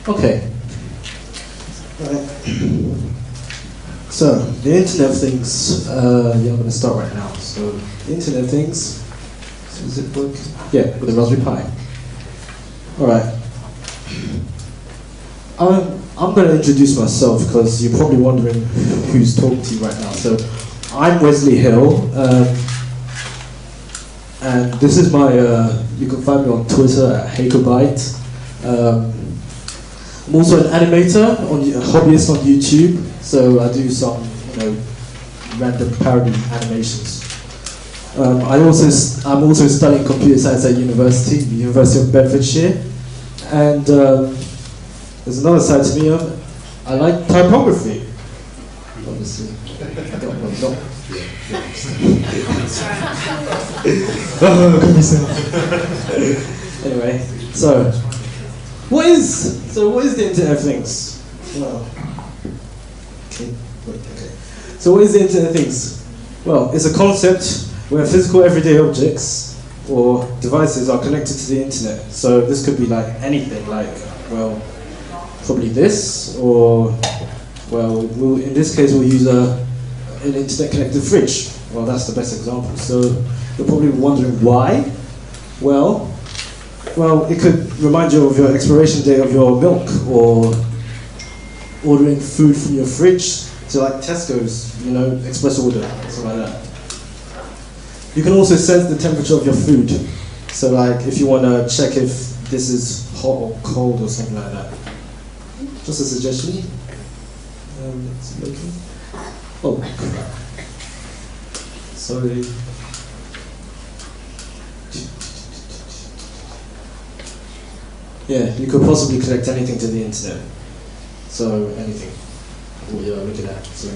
Okay. Right. So, the Internet of Things, I'm going to start right now. So, the Internet of Things, is it work? Yeah, with the Raspberry Pi. Alright. I'm going to introduce myself because you're probably wondering who's talking to you right now. So, I'm Wesley Hill, and this is my, you can find me on Twitter at Hakerbyte. I'm also an animator, a hobbyist on YouTube, so I do some, random parody animations. I'm also studying computer science at the University of Bedfordshire, and there's another side to me. I like typography, obviously. Anyway, so what is the Internet of Things? Well, okay. So what is the Internet of Things? Well, it's a concept where physical everyday objects or devices are connected to the internet. So this could be like anything, like, well, probably this, or, well, in this case we'll use an internet-connected fridge. Well, that's the best example. So you're probably wondering why? Well, it could remind you of your expiration date of your milk, or ordering food from your fridge to like Tesco's, express order, something like that. You can also sense the temperature of your food. So like if you want to check if this is hot or cold or something like that. Just a suggestion. It's making. Oh, crap. Sorry. Yeah, you could possibly connect anything to the internet. So, anything. Oh, yeah, look at that. So,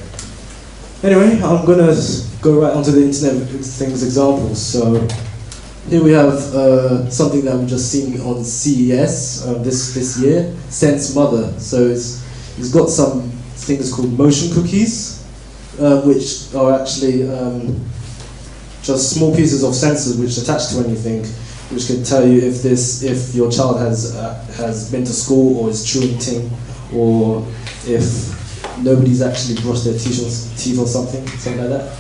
anyway, I'm going to go right onto the Internet of Things examples. So, here we have something that we've just seen on CES this year, Sense Mother. So, it's got some things called motion cookies, which are actually just small pieces of sensors which attach to anything, which can tell you if your child has been to school or is chewing ting, or if nobody's actually brushed their teeth or something like that.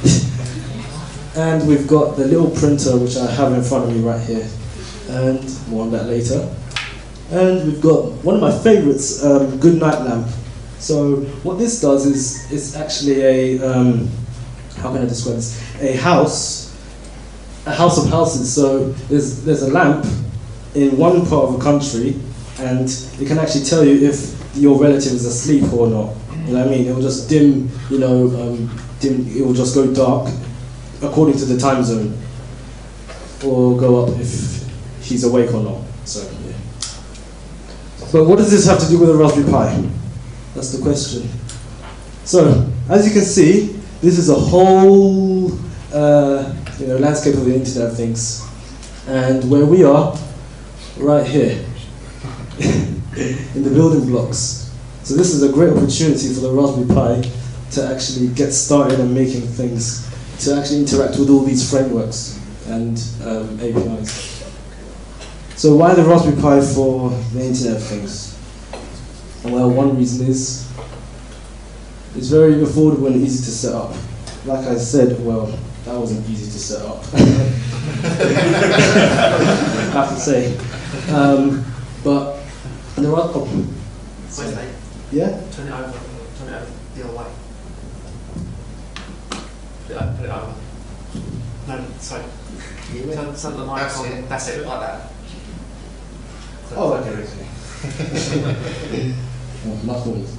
And we've got the little printer which I have in front of me right here, and more on that later. And we've got one of my favorites, good night lamp. So what this does is it's actually a how can I describe this? A house of houses. So there's a lamp in one part of a country, and it can actually tell you if your relative is asleep or not. You know what I mean? It will just dim. It will just go dark according to the time zone, or go up if he's awake or not. So yeah. But what does this have to do with a Raspberry Pi? That's the question. So as you can see, this is a whole landscape of the Internet of Things, and where we are, right here, in the building blocks. So this is a great opportunity for the Raspberry Pi to actually get started on making things, to actually interact with all these frameworks and APIs. So why the Raspberry Pi for the Internet of Things? Well, one reason is it's very affordable and easy to set up. Like I said, well, that wasn't easy to set up. I have to say. But there are Wesley, yeah? turn it over the other way. Put it over. No, sorry. Turn the mic on. That's it, like that. Oh, okay. Much more easy.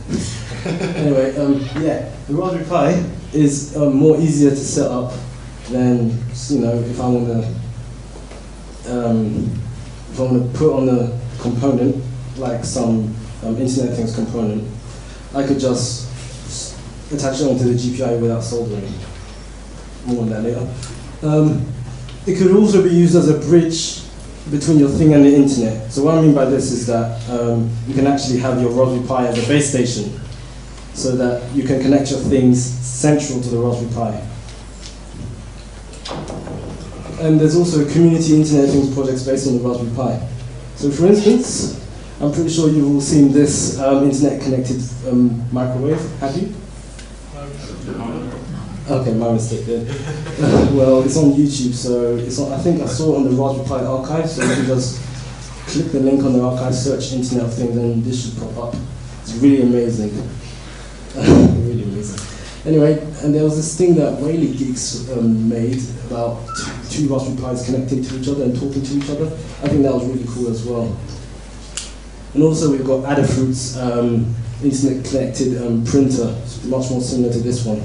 Anyway, the Raspberry Pi is more easier to set up than if I want to put on a component like some Internet of Things component. I could just attach it onto the GPIO without soldering. More on that later. It could also be used as a bridge between your thing and the internet. So what I mean by this is that you can actually have your Raspberry Pi as a base station, so that you can connect your things central to the Raspberry Pi. And there's also community Internet of Things projects based on the Raspberry Pi. So for instance, I'm pretty sure you've all seen this internet-connected microwave. Have you? Okay, my mistake then. Well, it's on YouTube, so it's on, I think I saw it on the Raspberry Pi archive, so you can just click the link on the archive, search Internet of Things, and this should pop up. It's really amazing. Really amazing. Anyway, and there was this thing that Wesley Geeks made about two Raspberry Pis connecting to each other and talking to each other. I think that was really cool as well. And also we've got Adafruit's internet-connected printer. It's much more similar to this one.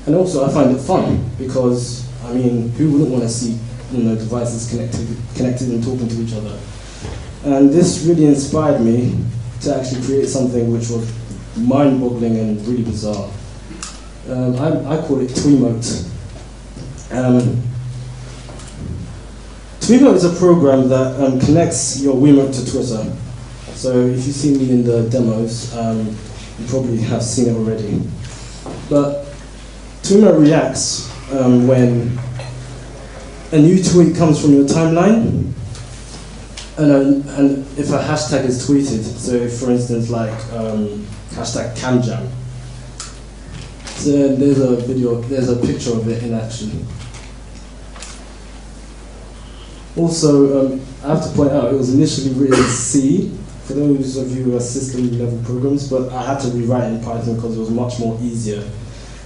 And also I find it fun because, I mean, who wouldn't want to see devices connected and talking to each other? And this really inspired me to actually create something which was mind-boggling and really bizarre. I call it Tweemote. Tweemote is a program that connects your Wiimote to Twitter. So if you see me in the demos, you probably have seen it already. But Tweemote reacts when a new tweet comes from your timeline, and if a hashtag is tweeted, so for instance like hashtag CamJam. So there's a picture of it in action. Also, I have to point out, it was initially written in C, for those of you who are system level programs, but I had to rewrite it in Python because it was much more easier.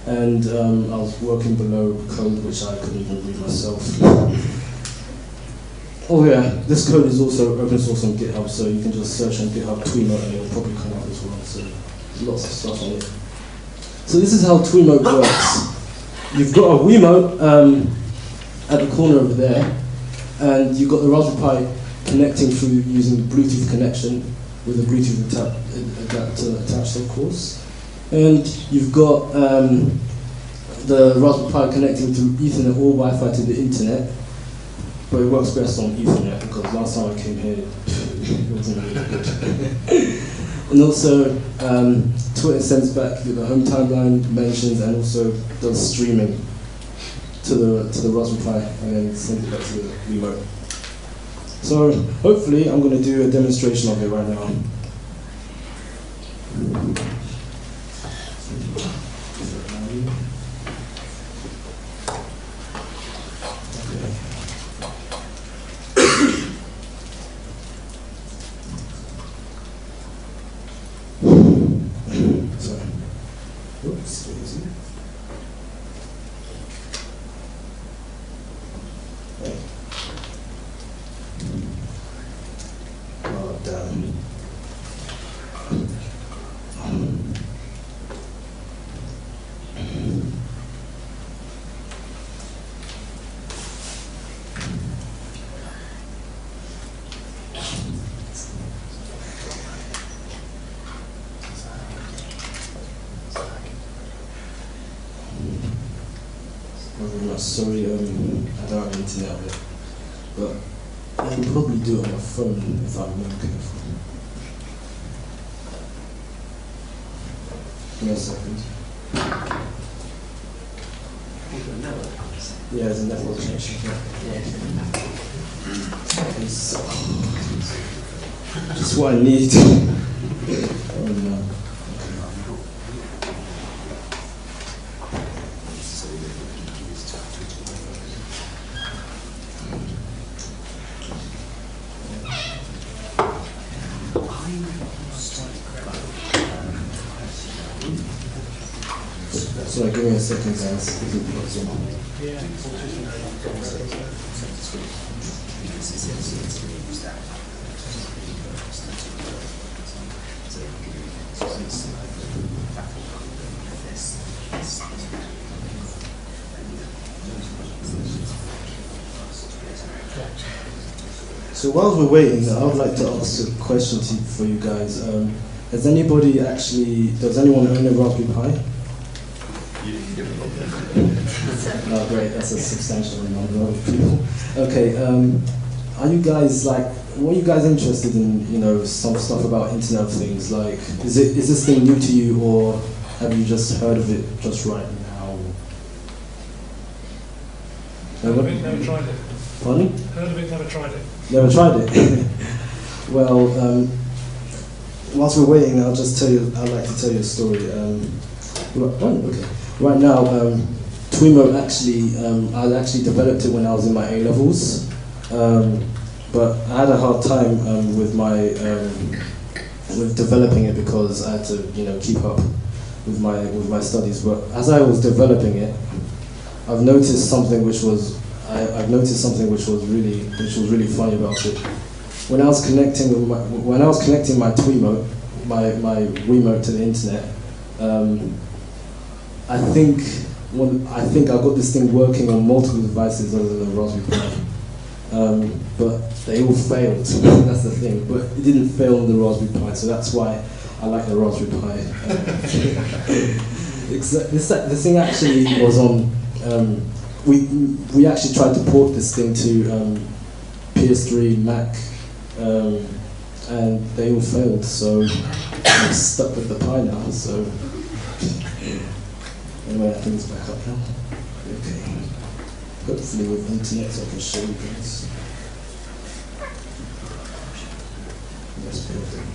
And I was working below code which I couldn't even read myself. Oh yeah, this code is also open source on GitHub, so you can just search on GitHub Tweemote and it will probably come up as well, so lots of stuff on it. So this is how Tweemote works. You've got a Wiimote at the corner over there, and you've got the Raspberry Pi connecting through using the Bluetooth connection with a Bluetooth adapter attached, of course. And you've got the Raspberry Pi connecting through Ethernet or Wi-Fi to the internet, but it works best on Ethernet because last time I came here, it wasn't really good. And also, Twitter sends back the home timeline mentions and also does streaming to the Raspberry Pi and then sends it back to the Wiimote. So hopefully I'm going to do a demonstration of it right now. Oops, easy. Oh, damn. Sorry, I don't have internet of it, but I can probably do it on my phone if I'm not careful. Give me a second. Yeah, there's a network connection. Yeah. So, just what I need. Oh no. So give me a second, guys. If it plugs in. So while we're waiting, I would like to ask a question for you guys. Does anyone own a Raspberry Pi? Oh great, that's a substantial number of people. Okay, what are you guys interested in, some stuff about Internet of Things? Like, is this thing new to you, or have you just heard of it just right now? Heard of it, never tried it. Pardon? Heard of it, never tried it. Never tried it? Well, whilst we're waiting, I'd like to tell you a story. Right now, Twimo actually, I actually developed it when I was in my A-levels, but I had a hard time with developing it because I had to, keep up with my studies. But as I was developing it, I've noticed something which was really funny about it. When I was connecting my Twimo, my Wiimote to the internet, I think I got this thing working on multiple devices other than the Raspberry Pi, but they all failed. That's the thing. But it didn't fail on the Raspberry Pi, so that's why I like the Raspberry Pi. This thing actually was on. We actually tried to port this thing to PS3, Mac, and they all failed. So I'm stuck with the Pi now. So. Anyway, I think it's back up now. Okay. Hopefully with internet so I can show you guys. Yes, perfect.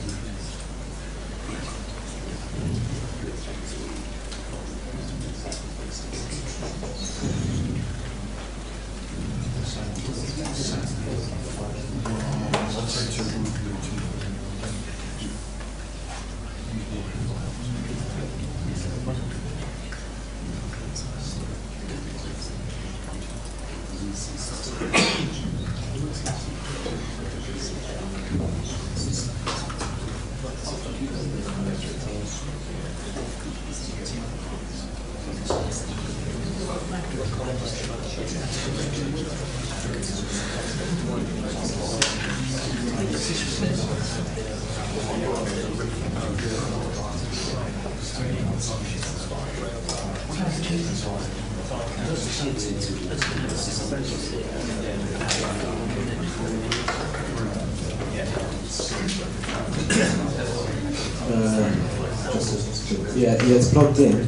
Yeah, it's plugged in.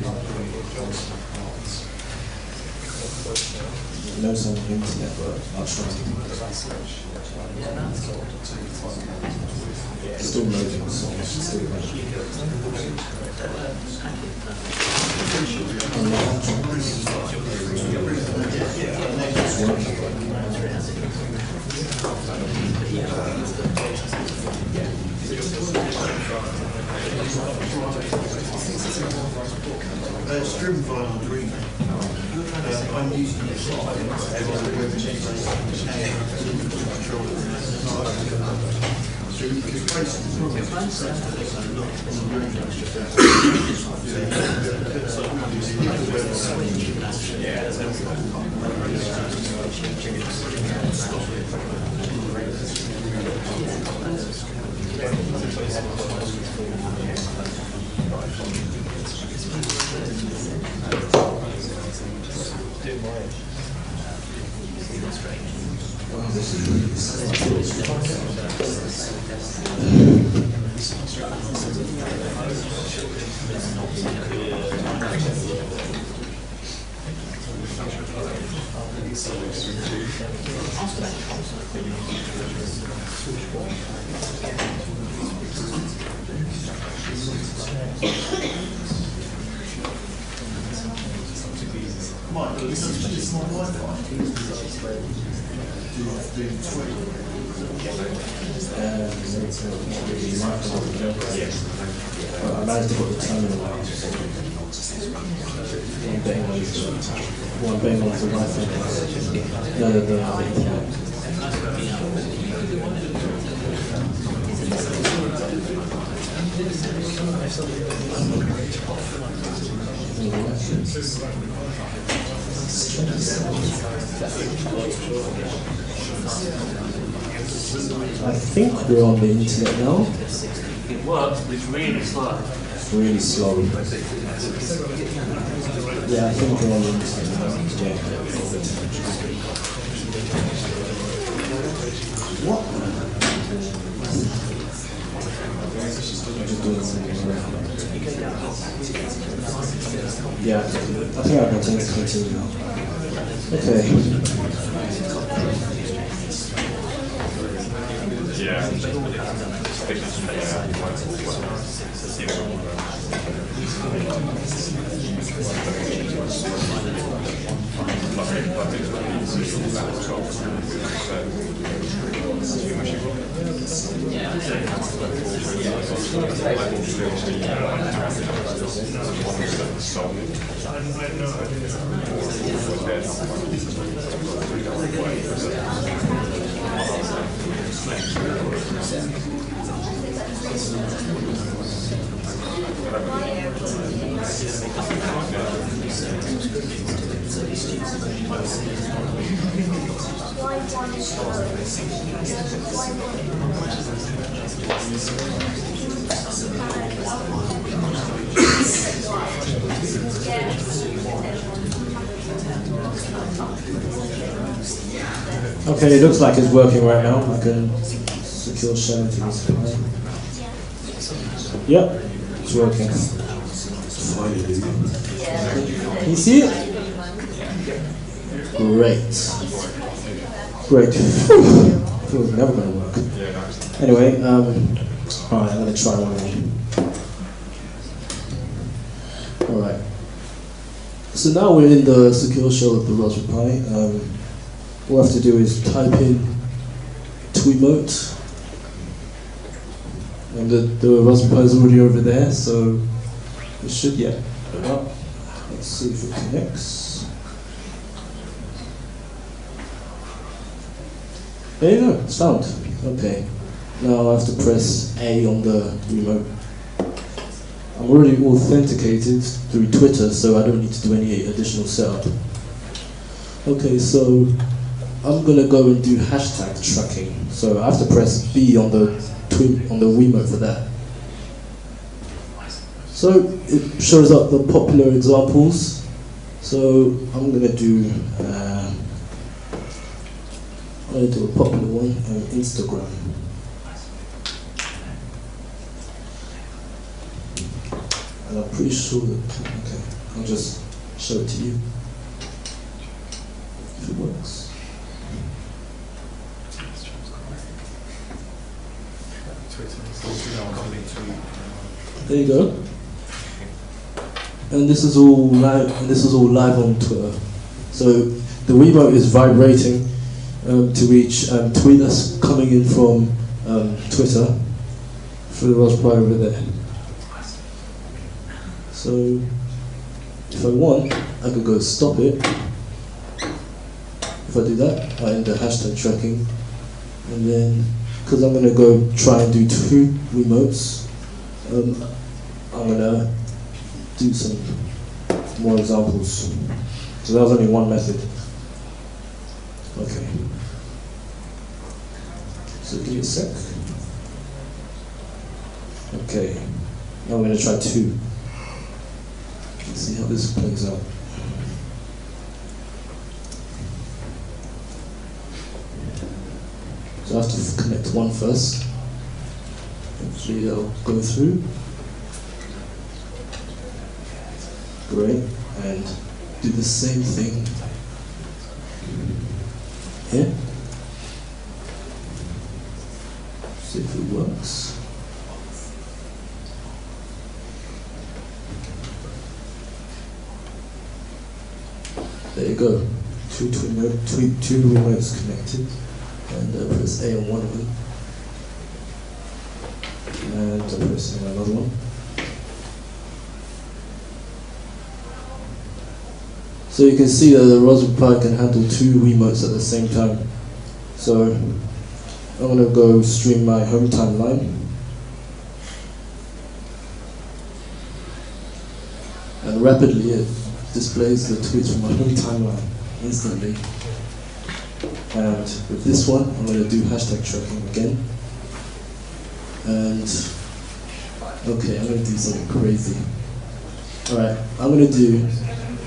No sound on the internet, but I'll try. Still loading, so it's still loading. Stream file green. I'm using this I managed to put the terminal out. One bang on the Wi-Fi. No, the internet. I think we're on the internet now. It works, but it's really slow. It's really slow. Yeah, I think we're on the internet now. Yeah. What? Yeah, I think I can continue now. Okay. Okay, it looks like it's working right now. I can secure shell to this line. Yep, it's working. Can you see it? Great. Great. It was never going to work. Anyway, alright, I'm going to try one more. Alright. So now we're in the secure shell of the Raspberry Pi. All we have to do is type in Tweemote. And the Raspberry Pi is already over there, so it should, yeah. Let's see if it connects. There you go, it's found. Okay. Now I have to press A on the remote. I'm already authenticated through Twitter, so I don't need to do any additional setup. Okay, so I'm gonna go and do hashtag tracking. So I have to press B on the Wiimote for that. So it shows up the popular examples. So I'm gonna do a popular one, Instagram. And I'm pretty sure that, okay, I'll just show it to you if it works. There you go. And this is all live. And this is all live on Twitter. So the Wiimote is vibrating to each tweet that's coming in from Twitter through the Raspberry Pi over there. So if I want, I could go stop it. If I do that, I enter hashtag tracking, and then because I'm gonna go try and do 2 Wiimotes, I'm gonna do some more examples. So that was only one method. Okay. So give me a sec. Okay. Now I'm gonna try 2. Let's see how this plays out. So I have to connect one first. Hopefully they'll go through. Great. And do the same thing here. See if it works. There you go. Two remotes connected. And press A on one of them. And press A on another one. So you can see that the Raspberry Pi can handle 2 Wiimotes at the same time. So I'm going to go stream my home timeline. And rapidly it displays the tweets from my home timeline instantly. And with this one, I'm going to do hashtag tracking again. And okay, I'm going to do something crazy. Alright, I'm going to do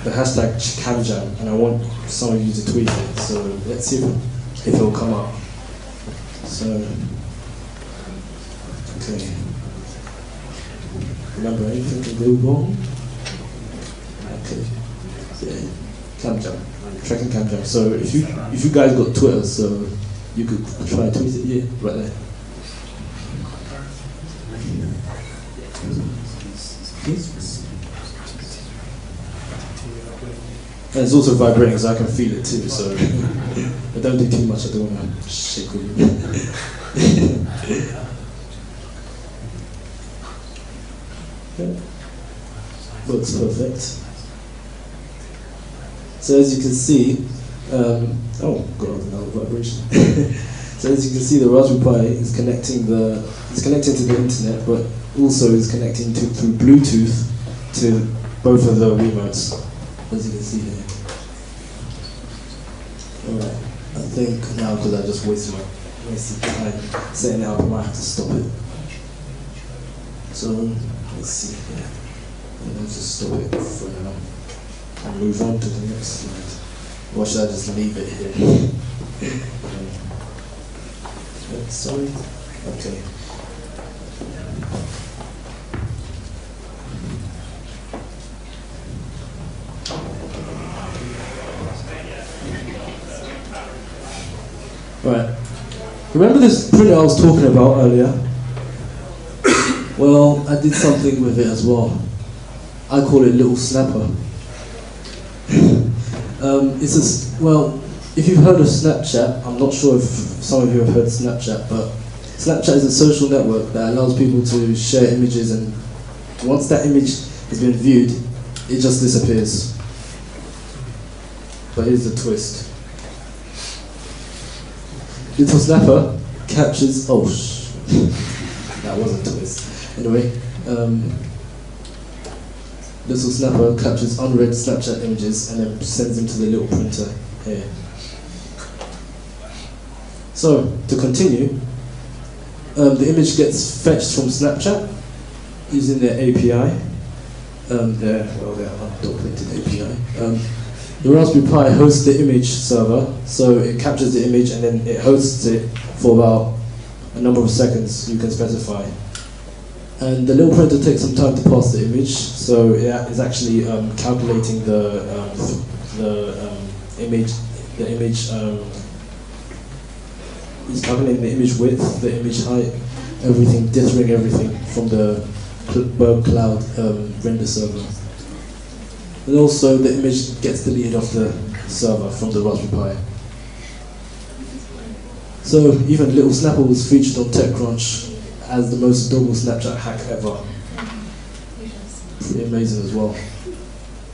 the hashtag CamJam, and I want some of you to tweet it. So let's see if it'll come up. So, okay. Remember, anything can go wrong? Okay. Yeah. CamJam. Tracking CamJam. So if you guys got Twitter, so you could try to tweet it, yeah, right there. And it's also vibrating, so I can feel it too. So I don't do too much. I don't want to shake with you. Yeah. Looks perfect. So as you can see, oh god, another vibration. So as you can see, the Raspberry Pi is connecting to the internet, but also is connecting through Bluetooth to both of the remotes, as you can see here. Alright, I think now because I just wasted time setting it up, I might have to stop it. So let's see here. I'll just stop it for now and move on to the next slide. Or should I just leave it here? Sorry? Okay. Right. Remember this printer I was talking about earlier? Well, I did something with it as well. I call it Little Snapper. Well, if you've heard of Snapchat, I'm not sure if some of you have heard Snapchat, but Snapchat is a social network that allows people to share images, and once that image has been viewed, it just disappears. But here's the twist. Little Snapper captures, that was a twist. Anyway, Little Snapper captures unread Snapchat images and then sends them to the little printer here. So, to continue, the image gets fetched from Snapchat using their API, their undocumented API. The Raspberry Pi hosts the image server, so it captures the image and then it hosts it for about a number of seconds you can specify. And the little printer takes some time to pass the image, so it is actually calculating the image. It's calculating the image width, the image height, everything, dithering everything from the Berg Cloud render server. And also the image gets deleted off the server from the Raspberry Pi. So even Little Snapper was featured on TechCrunch as the most adorable Snapchat hack ever. Pretty amazing as well.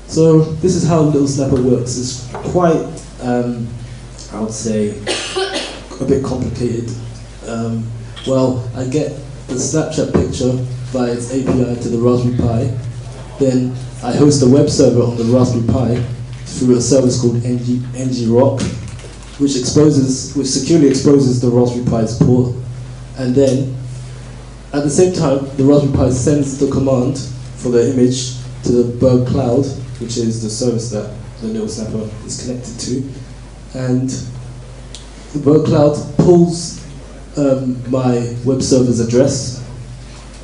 So this is how Little Snapper works. It's quite, I would say, a bit complicated. Well, I get the Snapchat picture via its API to the Raspberry Pi. Then I host a web server on the Raspberry Pi through a service called ngrok, which securely exposes the Raspberry Pi's port. And then, at the same time, the Raspberry Pi sends the command for the image to the Berg Cloud, which is the service that the Little Snapper is connected to. And the Berg Cloud pulls my web server's address,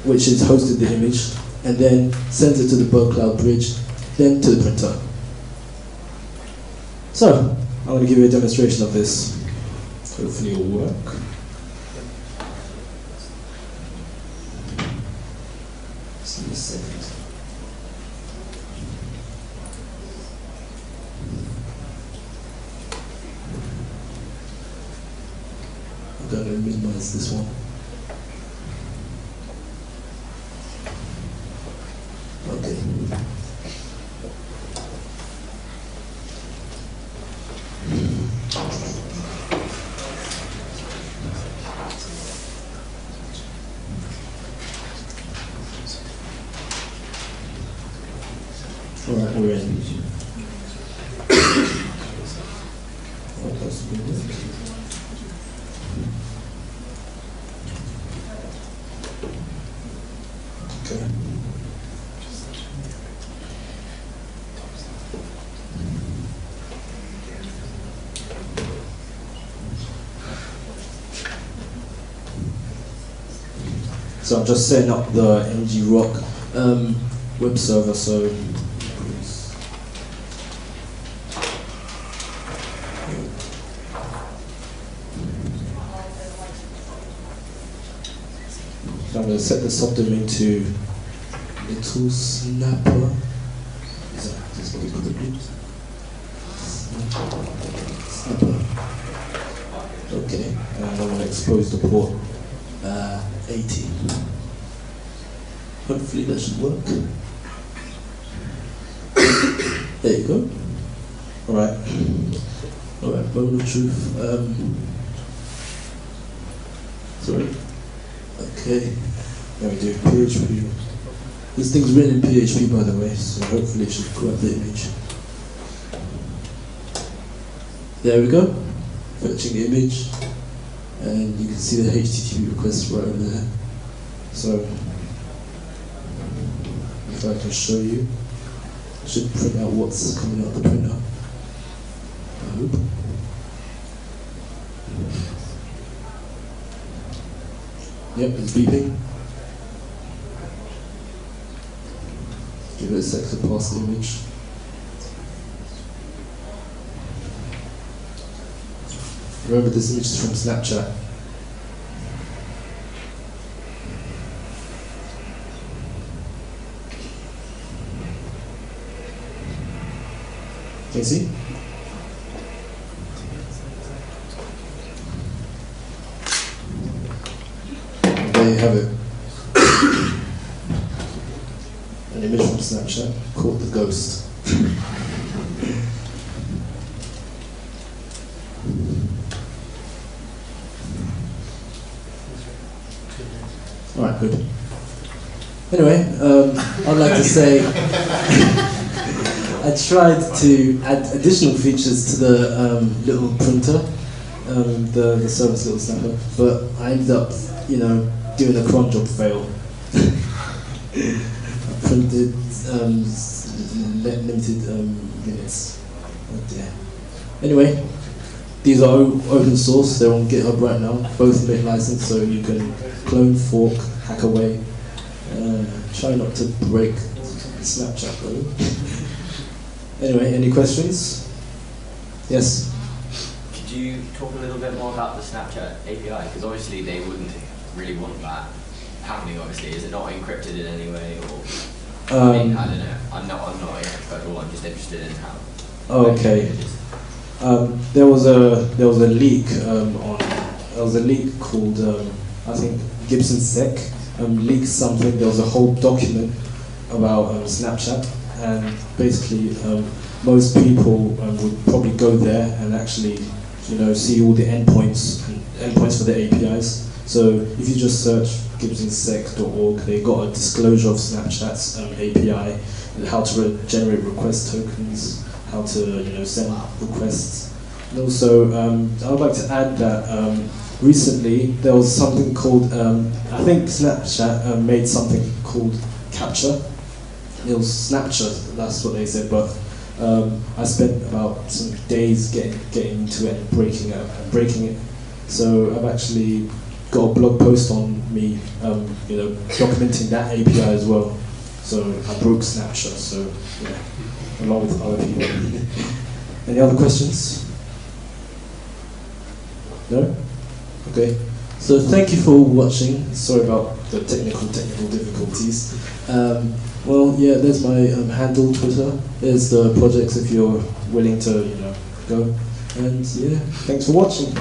which is hosted the image, and then sends it to the Berg Cloud bridge, then to the printer. So, I'm going to give you a demonstration of this. Hopefully it will work. Just give me a second. I'm going to minimize this one. Okay. All right, we're in. Oh, that's good. Okay. So I'm just setting up the ngrok web server. So I'm going to set the subdomain to little snapper. Is this what we call it? Snapper. Okay, and I'm going to expose the port 80. Hopefully that should work. There you go. Alright, moment of truth. Sorry. Okay, there we do. PHP. This thing's written in PHP, by the way, so hopefully it should grab the image. There we go. Fetching the image, and you can see the HTTP request right over there. So, if I can show you, I should print out what's coming out the printer. I hope. Yep, it's beeping. Give it a sec to pass the image. Remember, this image is from Snapchat. Can you see? There you have it. An image from Snapchat called The Ghost. Alright, good. Anyway, I'd like to say I tried to add additional features to the little printer, the service little snapper, but I ended up, doing a cron job fail. I printed limited minutes. Oh dear. Anyway, these are open source, they're on GitHub right now, both made licensed, so you can clone, fork, hack away. Try not to break Snapchat though. Anyway, any questions? Yes? Could you talk a little bit more about the Snapchat API? Because obviously they wouldn't really want that happening, obviously. Is it not encrypted in any way? Or I mean, I don't know. I'm not an expert at all. I'm just interested in how. Oh, okay. There was a leak called I think Gibson Sec leaked something. There was a whole document about Snapchat, and basically most people would probably go there and actually see all the endpoints for the APIs. So if you just search gibsonsec.org, they got a disclosure of Snapchat's API, and how to generate request tokens, how to send requests. And also, I would like to add that recently there was something called, I think Snapchat made something called Capture. It was Snapchat, that's what they said, but I spent about some days getting into it and breaking it. So I've actually got a blog post on me, documenting that API as well. So I broke Snapchat, so along with other people. Any other questions? No? Okay. So thank you for watching. Sorry about the technical difficulties. Well, yeah, there's my handle, Twitter. There's the projects if you're willing to, go. And yeah, thanks for watching.